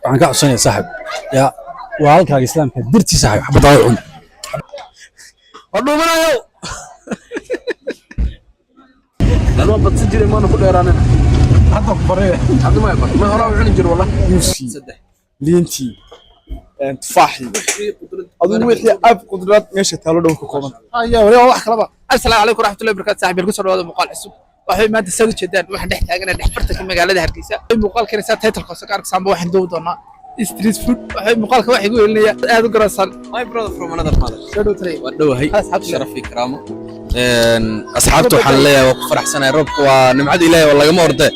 waxaan ka codsanaya saaxib yaa waa halkaaga islaamka dirti saaxib xabad oo cun wadhuumanayo أنا بتصير ما نقول إيران hadda ku baree هذا ما هو راوي عنجر والله yuusi liintii tufaaxi adigu wixii ab qudrad meesha taalo dhow ka kooban يا ولا واحد كلام السلام عليكم ورحمة الله وبركاته صاحبي القصر هذا مقال حسب waxay maanta soo jeedaan waxaan dhex taaganahay dhex bartanka magaalada Hargeysa ay muuqaalkan isaa title qoso ka arkaysaan waxaan doon doonaa street food waxay muuqaalka wax igu yeelinaya aad u garaasan my brother from another mother ودوهي شرفي كرامه اصحابته waxaan leeyahay waa ku faraxsanahay roobku waa nimcada ilaahay waa laga moorday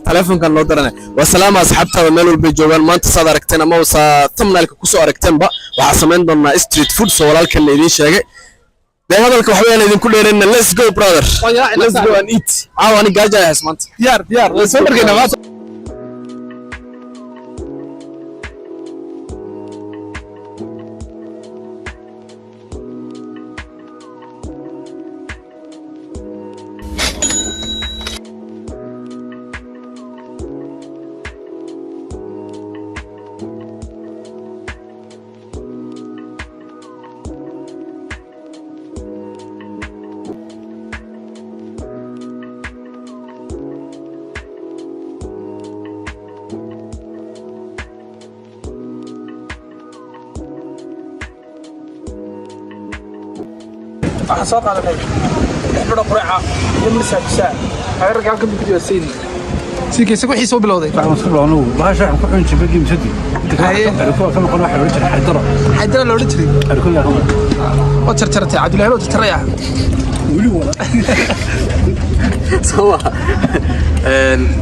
telefoonkan loo daranay waa salaam asxaabtada meel walba joogan maanta saad aragteen ama thumbnailka ku soo aragteenba waxa sameyn doonaa street food soo walaalkan idin sheegay hadalka wax weeyaan idinku dheerayna let's go brother let's go and eat ani gaaja hayas maanta diyaar soo markayna maanta waxaan soo qaadanay xibro quraaca iyo misaajisa ayar galka bidiyo siinkiisa wixii soo bilowday waxaan soo bilowno baasha ku xun jibadi misadi arko kama qon waxa loo jiray xaydara loo jiray arko yaa huma oo tartartay Cabdullaahi loo tartaraya wili wala soo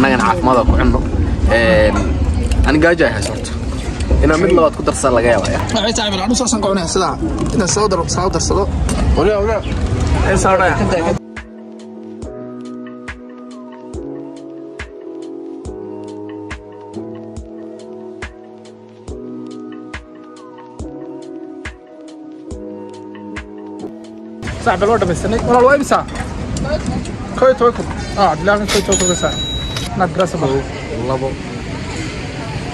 nagan caafimaad ku cunno ani gaaja hayas horta ina mid labaad ku darsan laga yaabaa waxay tahay inaan soo sanqoonay sida ina soo darsado wala ay saaraya صاحب الورده بس والله الواي بس كوي توكل عبد كوي توكل بس انا دراسه labo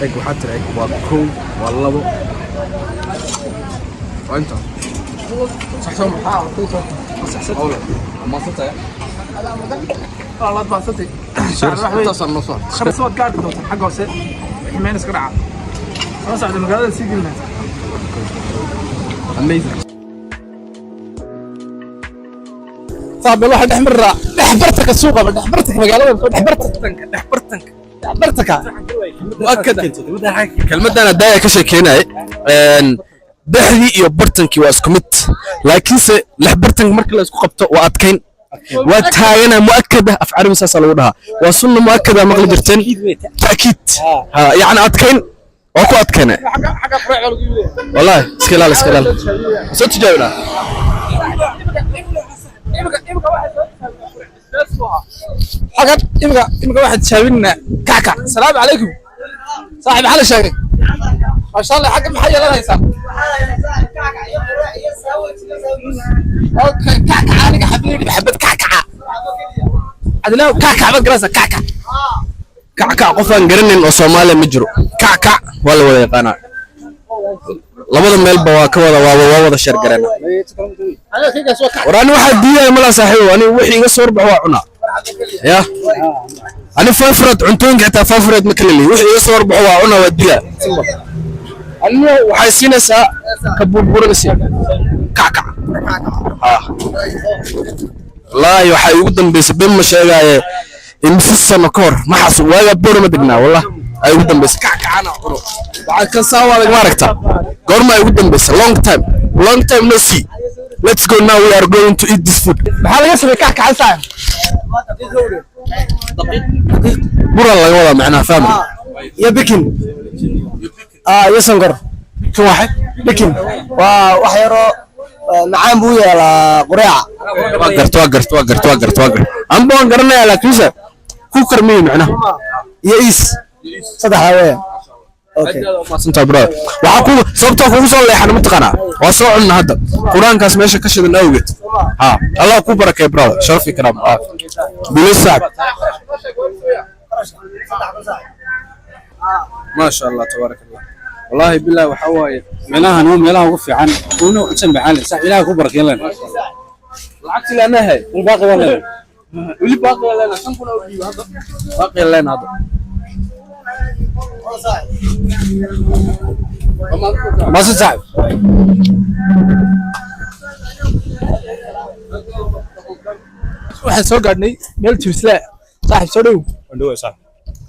ايق waxaa tiray waa kow waa labo waa inta صحصهم كوي توكل صحصهم ما صدق والله تبسطي اتصل نصر خمس صوت قاعد دوت حق وسط حمين اسكرعه خلاص عند المقاله سيجلنا amazing صاحب الواحد احمر حبرتك السوق حبرتك مقالة حبرتك مؤكد كلمتنا داية كشكيناي دحدي iyo bartankii waa isku mid laakiin se lix bartank marka la isku qabto waa adkayn waa taagana muakkada af carabi saas lagu dhahaa waa sunna muakkada maqli jirteen taakid ha yaani adkayn oo ku adkayna xaga quraac lagu yiri wallahi iska ilaali soo tijaabina حاجات إمك واحد شايفنا كعكع السلام عليكم صاحب حالة شاكك ما شاء الله حاجة محية لنا يسا اوكي كعكع أنا حبيبي بحبت كعكع عدلاو كعكع ما قراسة كعكع كعكع قفان قرنين oo Soomaaliya ma jiro kackac wala wada yaqaan labada meel ba waa ka wada shar garana waraan waxa diiday mala saaxiib ani wixii iga soo baxo waa cuna ya ani favorite cuntooyinka xitaa favorite ma kala leeyahay wixii iga soo baxo waa cuna waa dila allo waxay siinaysaa ka burburinaysa kackac la waxay ugu dambeysay been ma sheegaaye in sano ka hor ma xasu waaga boorma degnaa wallah ay ugu dambeysay kackacana cuno waxa ka saawaday ma aragta goorma ay ugu dambeysay long time no see let's go now we are going to eat this food maxaa laga sameeyay kackac saan bura laga wada macna fahmi ya bikin ya sankor kan waxa bikin waa wax yaro macaan buu yeelaa quraaca waa garto aan baan garanay laakiin ku karmay macna iyo is saddexda weeyaan okay maasanta bro waxa ku sababta kugu soo leexan ma taqana waa soo cunna hadda quraankaas meesha ka shidan awgeed ha Allah ku barakay bro sharfi karam bilis saad ما شاء الله تبارك الله والله بالله وحواي ميلها نوم ميلها وقف عن ونو حسن بعالي صح إلهي كبرك يلا العكس لأنها هي والباقي ولا واللي باقي لنا كم كنا أولي هذا باقي لنا هذا ما صعب waxaan soo gaadhnay meel jibsle saaxiib soo dhow Wandhow sax.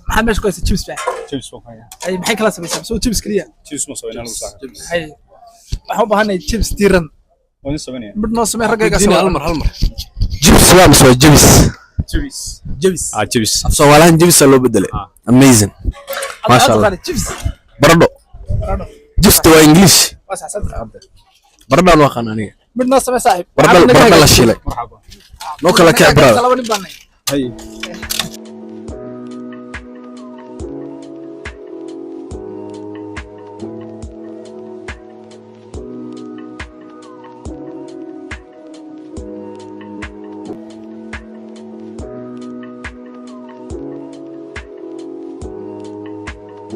maxaa meesha ku haysa jibs baa Chips oo kaya. ay maxay kala samaysaa soo jibs kaliya Chips ma soo inaan sax. ay waxaan u baahanahay jibs diiran Wani sameynaya. mid noo samee raggayga دينا soo هالمر جبس لا مش جبس Chips. jibs Chips. سوالان جبس اللي بدله اميزن ما شاء الله jibs برضو جبس تو انجليش waa saxsan برضو انا قنانيه mid noo samee saaxiib برضو لا شيله Marhaba. نو كلا كعبرا laba nin baanay Hay.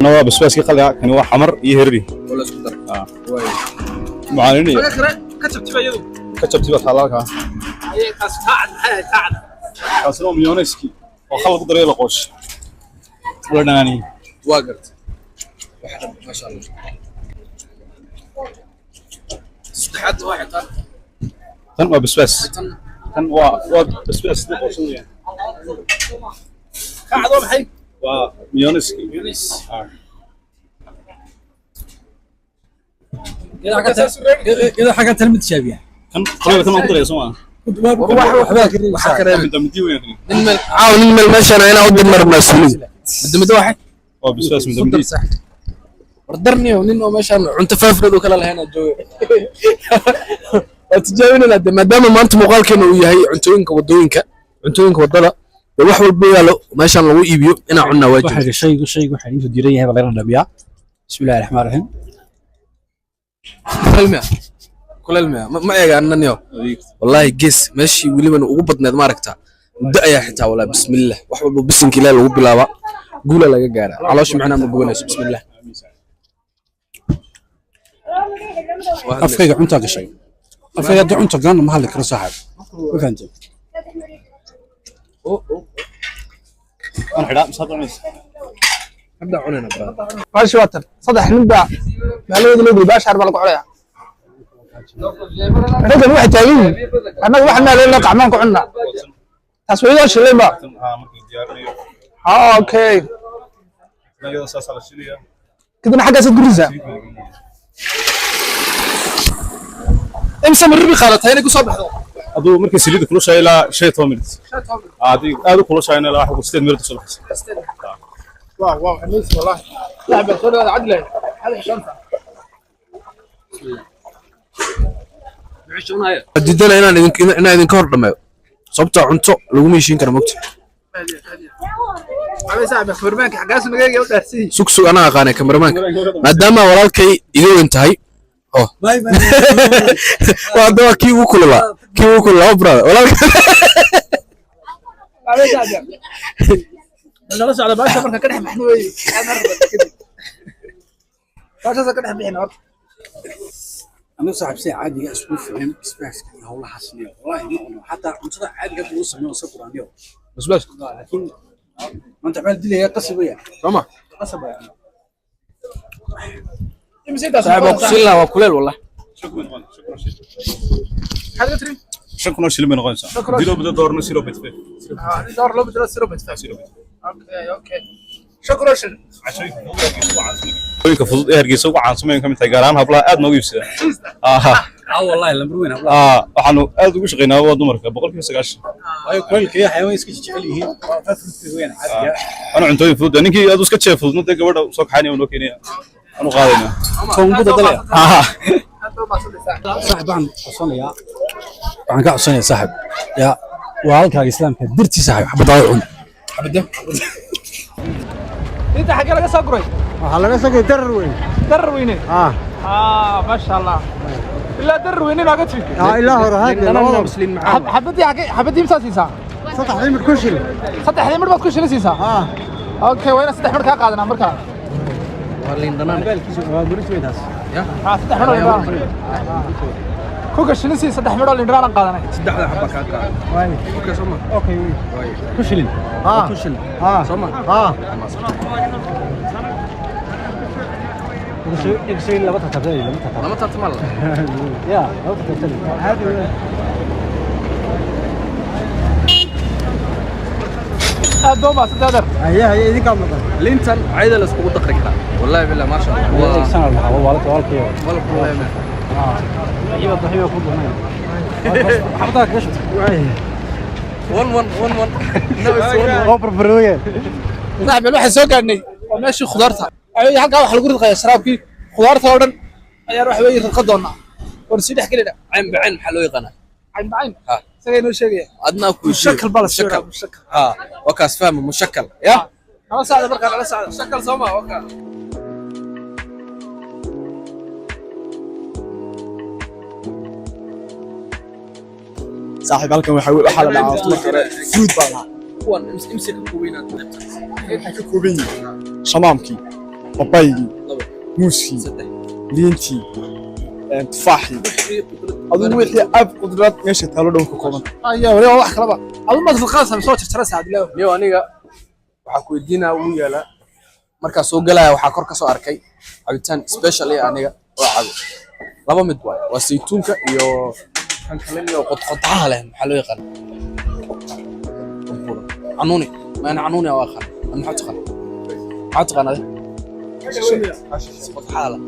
نوع بس قلع كان هو حمر يهربي ولا سكر معانيني ka jabtiba iyadu كتبت بس حلالك ayay taas taacad maxay taacad كاسرو ميونيسكي وخلق طريق القوش ولا ناني واقرت ما شاء الله حد واحد تن بس تن بس قوشويا kacdo maxay وميونيسكي إذا حاجة تلمت شابية كان طريقة ما قدر يسمع انت مدي وين نمل عاون نمل ماشي انا هنا اودي المر مسؤولين بدي واحد بس من مدي ردرني ونينو ماشي انت فافرد وكلا لهنا جو تجاوبنا ما دام ما انت مقالكنا uu yahay cuntooyinka wadada wax walba yaalo meeshan lagu iibiyo ina cunna waajib واحد شيء واحد ينتو ديرين هذا غير النبيع بسم الله الرحمن الرحيم كل الماء ما يغاننيو والله جيس ماشي وليبن ugu badneed ma aragta muddo ayaa xitaa wala bismillah wax walba bisinka ilaa lagu bilaaba guula laga gaara caloosh macna ma gobanayso bismillah أفكار عنتا قشي أفكار عنتا قان محل كرا صاحب وفهمت انا حدا مصدر نبدا cunayna maashi waa tan saddex nin baa magaalada loo gudbaa shaar baa lagu xoraya raggan waxay taagan yihiin annaga wax meel la qacmaan ku cunna taas weeyaan shilay ma okay kadibna xaggaas gurisa imsa marbi qaadatay inay ku soo baxdo aduu markii saliid kula shay ilaa 15 minutes aad kula shayna ilaa wax ku 6 minutes soo baxay واو حميس والله لاعب الكرة هذا عدله هذا شنطة diidana inaan idinka hor dhameeyo sababtoo cunto lagu meeshin karo mogta عمي صاحب كبرمانك حقاس نجاي يودع سي sugsug anaa aqaanay kameramaanka maadaama walaalkay iga weyn tahay oh waa daba kii ugu kulula brother walaalkay عمي صاحب لا صعد باشا مركا كدح محنوي انا ربط كده باشا كدح بيحنا أنا صاحب سي عادي أسكون فهم إسباس كنا والله حسني والله ما حتى عنتا عادي قبل وصل من وصل عنيو بس لكن ما أنت عمال دليل هي قصبية تمام قصبة يعني امسك صاحب اقسم لا وكلل والله شكرا حاجه تري شكرا شيل من غنسا ديرو بده دورنا سيرو بيت فيه دور لو بدرس سيرو بس اوكي شكرا شن وينك فضل هرجيسو ugu caansameen kamid gaaraan hablaha aad noogu iibsada والله لما روينا waxaanu aad ugu shaqeynaa waa dumarka 190 أيوة كل كي حيوان يسكت جعليه ففلت وين عادي ana cuntooyin fudud ninkii aad iska jeef fudud inta gabadha soo kaxaynay oo keenaya anu qaadayna كون قدر طلع صاحب عن حصانيا عن كعصانيا صاحب يا وهالك الإسلام كدرتي صاحب حبة ضايعون حبده انت حاجه لك ساقري waxaa laga sagay darar weyn در وينين ما شاء الله الا در وينين اقعد فيك ilaa hore haadee مسلم معاه حبدي مساسيسا saddex dimir ku shil صدح لي مربط كل شيء سيسا اوكي وين صدح مركا قادنا مركا ولين دنان كوكا شنسي صدح مدول لندران قادنay saddexda xabba ka ka okay soma اوكي kushilin kushilin soma اكسي لما تتبدل lama tartamal يا لو تتبدل هذه دوما صدر هي دي كامله lintan ayda la isku daqri kara wallahi billah ma sha Allah سنه هو والله wala kulay يبقى ضحيه كله حضرتك ايش اوبر برويه صاحب الواحد soo gaadnay oo meeshii khudaarta ay halka wax lagu ridqay sharaabkii khudaarta oo dhan ayaa wax weey ridqa doona war si dhex galina cayn bacin waxa loo yaqaan cayn isaga inoo sheegaya adna ku mushakal bal mushakal ha wakaas fahmo mushakal ya ala saada marka ala saada mushakal soma waka صاحب halkan waxa la dhaafto marka fruit baa lahaa kuwan imsika ku weynaa waxay ka kooban yihiin shamaamkii babaygii muuskii liintii tufaaxii aduu wixii ab qudrad meesha taalo dhow ka kooban ayaa wali wax kala ba adu ma tafaqaasam soo tirtira saadilaa niyo aniga waxa ku weydiinaa uu yaala marka soo galaya waxa kor ka soo arkay cabitaan special aniga oo cabo laba mid waa saytuunka iyo kan kale iyo qodqodaha leh maxaa loo yaqaan عنوني ما انا عنوني او اخر انا حط قناه حاله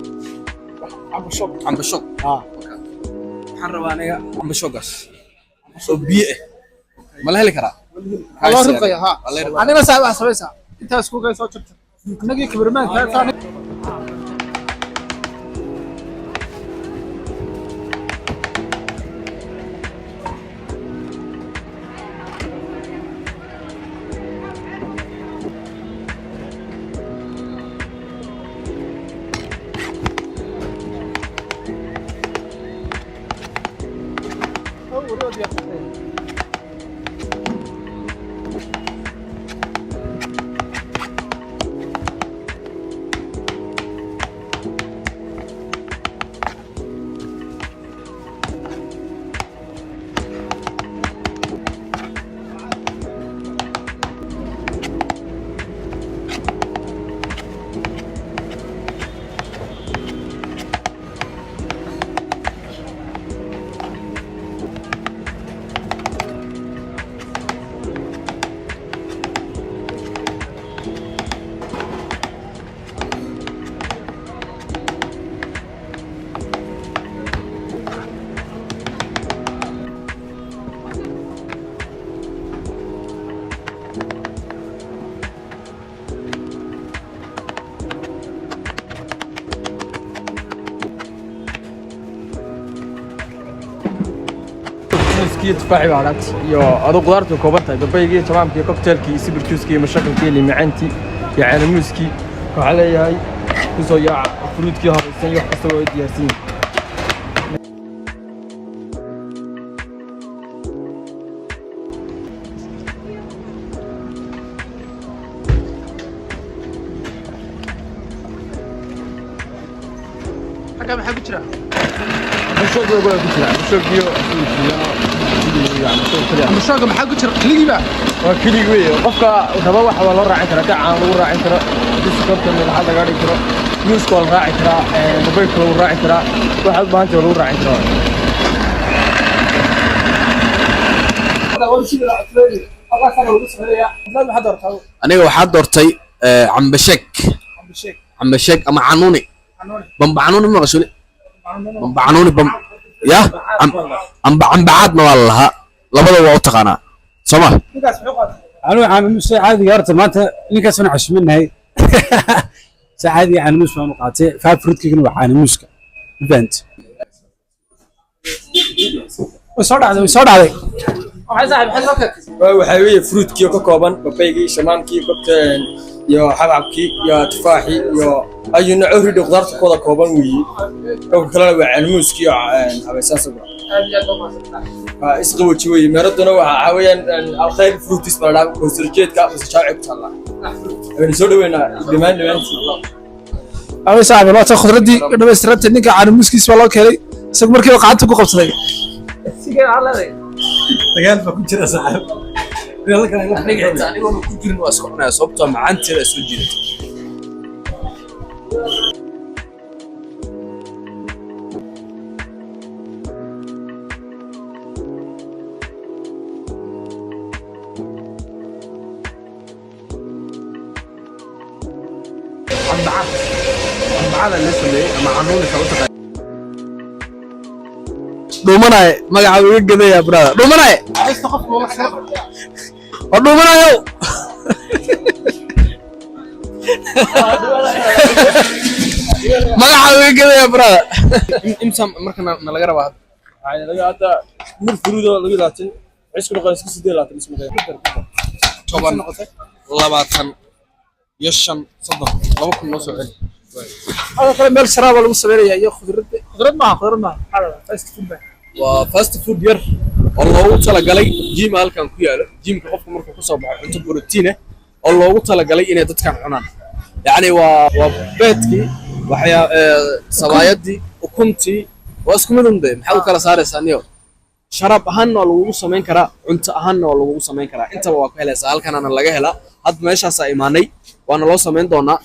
عم بشوق حرب انا عم بشوقس سو بيئه ما له كرا الله رقيا ها انا صاحب حسابيسا انت اسكو جاي سو جرت انغي كبرمان ثاني تفاحي بعرات يو أدو قدرت كوبرتها ببيجي تمام كي كوكتيلكي سيبرتوسكي مشاكلكي اللي معانتي يعني موسكي وعلي هاي كوسو يا فروتكي هاي سنيو حسوا دياسين حكم حق جرا مشوق يقول لك مشوق يو مشوق ما حق جرا كلي با وكلي وي قفكا ربا waxa waa loo raacin karaa gacan lagu raacin karo discounta meel hada gaari karo news call raacin karaa mobile call raacin karaa waxa baanta lagu raacin karaa aniga waxaa doortay cambashek ama canuuni bamba canuuni ma qashuli bamba canuuni bam ya cambacaadna waa lahaa labada waa u taqaanaa soma أنا عامل عادي قررت ما أنت إنك أصلا عشمين هاي سعادي عن موسى مقاطع فافرت كي كانوا عن موسى بنت وصار على waxay saaxib xalka waxay weeye fruitkii ka kooban babaygii shamaamkii kabteen iyo xabxabkii iyo tufaaxii iyo ayu nooc rid qudaarta kooda kooban weeye oo kala waa almuuski iyo habaysan sabra isqawaji weeye meeraduna waxa caawiyaan alkhayr fruitis baa ko sirjeedka oo shaacib tala aan soo dhaweynaa dhimaan أو صاحبي لا تأخذ ردي أنا بس ربت إنك عن المسكيس والله كلي سكمر كي وقعت بقى بصدق سيجار على ذي dagaal baa ku jira saaxiib reelka kale wax aniga xitaa anigoona ku jirin waa iska cunaya sababtoo macaanteeda soo jiidata macada la sameeyay ama canuuni ka wada dhuumanay magaca uga gadaya brada dhuumanay oo dhuumanayo magaca uga gadaya brada imsa markana laga rabaa waxaa laga hadda mur furuudo laga laatan cisku noqon iska 8 isma toban 20 iyo 5 30 laba kun loo soo celi هذا كلام مال شراب ولا مصبرية يا خضرات ما هذا فاست فود waa fast food yar oo loogu talagalay gym halkan ku yaalo gymka qofka markuu ku soo baxo cunto borotiin ah oo loogu talagalay inay dadkan cunaan yani waa beedkii waxyaa sabaayadii ukuntii waa isku mid unde maxaa u kala saaraysaa niyo sharab ahaanna waa lagugu samayn karaa cunto ahaanna waa lagugu samayn karaa intaba waa ku helaysaa halkanana laga helaa had meeshaasaa imaanay waana loo samayn doonaa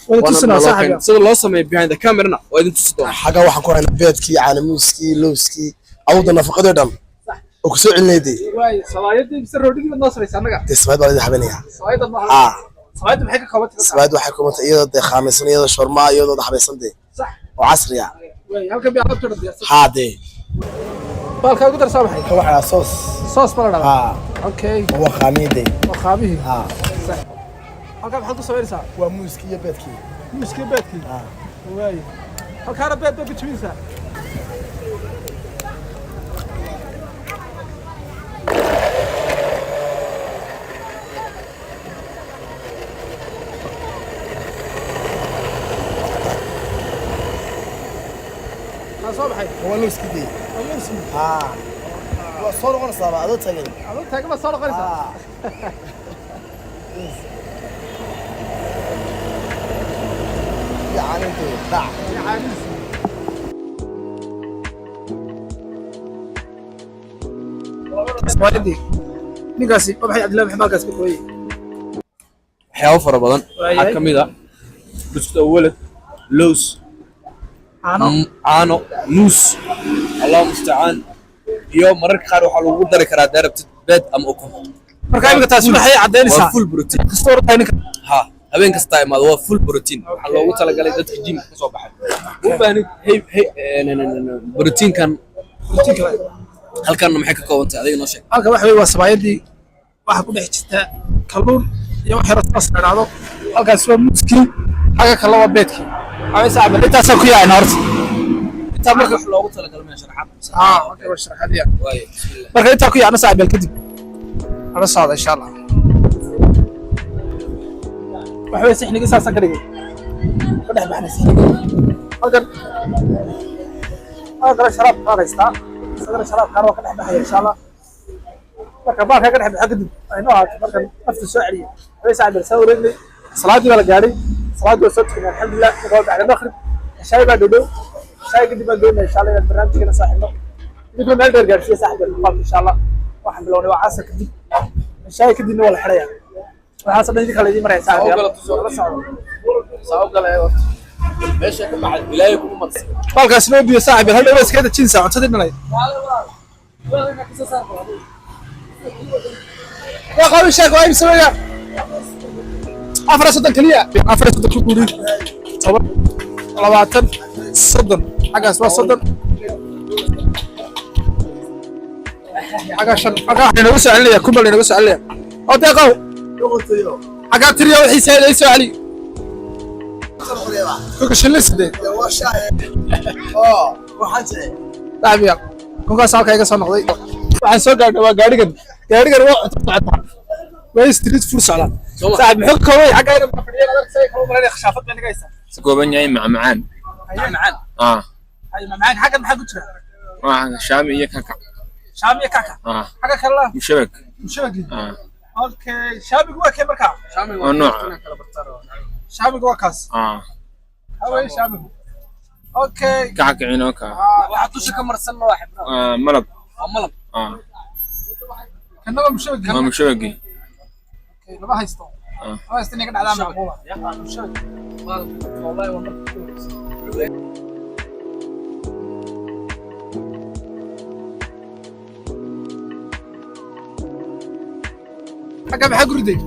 sida loo sameeyo behind the camera waa idin tusi doonaa xaga waxaan ku haynaa beedkii caanamuuskii lowskii awda nafaqadii dhan oo ku soo celinayday واي صلايدي بس الرودي من نصر يسانقا tismaad baa la habeynaya صلايد ما صلايد maxay ka kooban tahay tismaad waxay ku mata iyadoo de khaamaysan iyadoo shorma iyadoo dhaxbaysan de صح oo casri ah واي halka bi alabta dhadiya haade balka ugu darsaa maxay waxa soos soos bala dhala ha okay waa khamiide waa khaabihi ha صح halka maxaad ku sameynaysaa waa muuski iyo beedkii muskii beedkii واي halka beed baa ku jibinaysaa صباحي waa lowski de ha waa soo noqonaysaa adoo tagay adoo taagan ma soo noqonaysaa yani de dhac صلايدي ninkaasi waxay Cabdullaahi Maxamed halkaas ka kooyay waxyaabo fara badan waxaa ka mid ah buskut awalad lows caano muus allah mustacaan iyo mararka qaar waxaa lagu dari karaa darabtid beed ama ukun marka imika taas waxay cadeynaysaa waa full protein kastoo rabtaa ninka ha habeen kasta imaado waa full protein waxaa loogu talagalay dadka gymka ka soo baxay u baahnid proteinkan halkan maxay ka kooban tahay adiga noo sheeg halka waxa weey waa sabaayadii waxa ku dhex jirta kalluun iyo wax yar oo saaraado halkaas waa muskii xaga kale waa beedkii ay saab intaas ku yahay horta inta marka wax loogu talagalay ma sharaxaad okay waa sharaxadiya waaye bismillah marka inta ku yahay saab kadib ala socda insha Allah waxa weey sixniga saasan ka dhigay ka dhex baxnay sixniga halkan halkan sharaab qaadaysta sadar sharaab qaar waa ka dhex baxay insha Allah marka baa ka dhex baxay kadib ay noo haato marka nafta soo celiyo way saab soo wareegnay salaadii wala gaaray salaadii waa soo tukay alxamdulillah waa bacda maghrib shay baa dhow shay kadib baan doonaa insha Allah barnaamijkeena saaxiibno dib meel dheer gaarsiiyo saaxiibka insha Allah waxaan bilownay waa casar kadib shay kadibna wala xiraya waxaa saddex kale idin maraysaa sabab kale meesha ka baxay ilaahay kuma marsi halkaas loo biyo saaxiib hal dheer iska dajin saacadii dhalay يا قوي شيخ وايم سويا أفرس صدق كليا أفرس صدق شو تقولي صبر لواتن صدق حاجة اسمها صدق حاجة شن حاجة أنا بس عليا كمل أنا بس عليا أو تقو حاجة تريا وحيسة ليس علي كوك شلس ده waxaa لا بيا كوك سالك هيك صار نقضي waxaan soo gaadhay waa gaarigan waa tactaan way street food socdaan saaxib muxuu ka way xagga inuu fadhiyo adag say kala maray khashaafad baan nagaysa si kooban yahay macmacaan macmacaan ay macmacaan xagga maxaa ku jira waa shaami iyo kaka shaami iyo kaka xagga kala mushabak okay shaamigu waa kee markaa waa nooc shaamigu waa kaas هاوي شامي اوكي كعك عينوكا واحد دوشه كمرسل واحد ملب ملب كانوا مشوقي ما مشوقي اوكي لما هيستو ما استني قاعد على معقوله يا اخي مشوقي والله والله حاجه ردي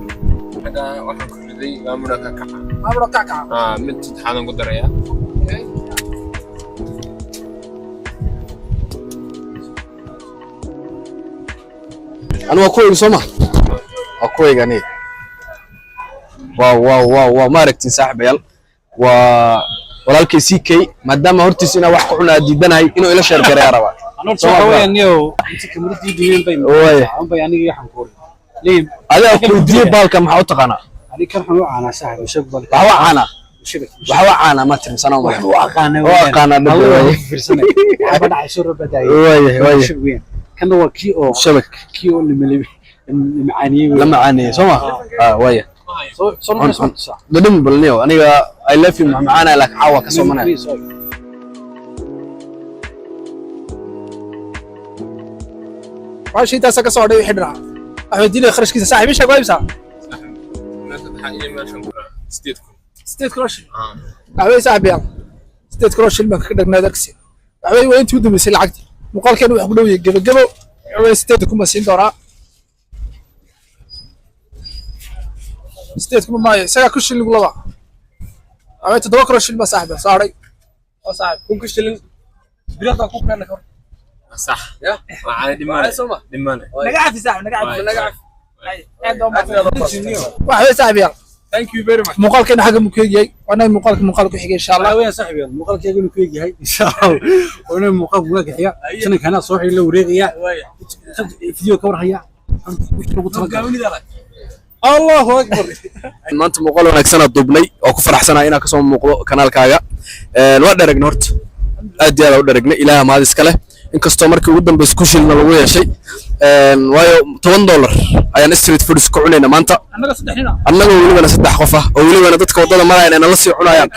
هذا واحد كردي ما كعك ما كعكع مت تحاضن قدريا أنا أكوي سوما أكوي غني واو ما ركتي صاحب يل walaalkay CK maadaama hortiisina wax ku cunaa diidanahay inuu ila sheer gareeyo raba anoo soo haweenyo inta kamartii diin bay aan bay aniga yaxan koori leeb adiga ku diin baalka maxaa u taqaana ani kan xunu caana saaxiib shaq bal waxa caana ma tirin sanad ma oo aqaana dadweyne fiirsanay waxa dhacay soo rabadaay way kan waa shabak kii oo macaaniyay la macaaniyay soma way dadum balniyo aniga I love you macaana la xawa ka soo manay ماشي انت سكا سو دحي حدنا احمدين خرجكيسا صاحب ايش قايب صاحب ستيت كروش احوي صاحب يا ستيت كروش ما كدغنا دكسي احوي وين تو دمسي لعقتي مقال كان wax gudhow gabagabo احوي ستيت kuma siin doora ستيت kuma maayo isaga ku shil lagu laba احوي 7 كروش ما صاحب صاري او صاحب كون ku shilin birada ku kana صح يا معانا دمانة نقعد في ساعة نقعد واحد صاحبي يلا ثانك يو فيري ماتش مقال كان حاجة مكيجي وأنا مقال كحيجي إن شاء الله وين صاحبي مقال كي يقولوا كيجي هاي إن شاء الله وأنا مقال ولا كحيا عشان كنا صوحي لو ريغيا فيديو كور هيا الله أكبر maanta muuqaal wanaagsan aad duubnay oo ku faraxsanahay inaan ka soo muuqdo kanaalkaaga waa dharagna horta aad iyo aad u dharagnay ilaaha mahad iska leh inkastoo markii ugu dambeysay ku shilna lagu yeeshay waayo $10 ayaan street foods ku cunayna maanta annaga weliba 3 qof ah oo weliba dadka wadada marayna la sii cunayaan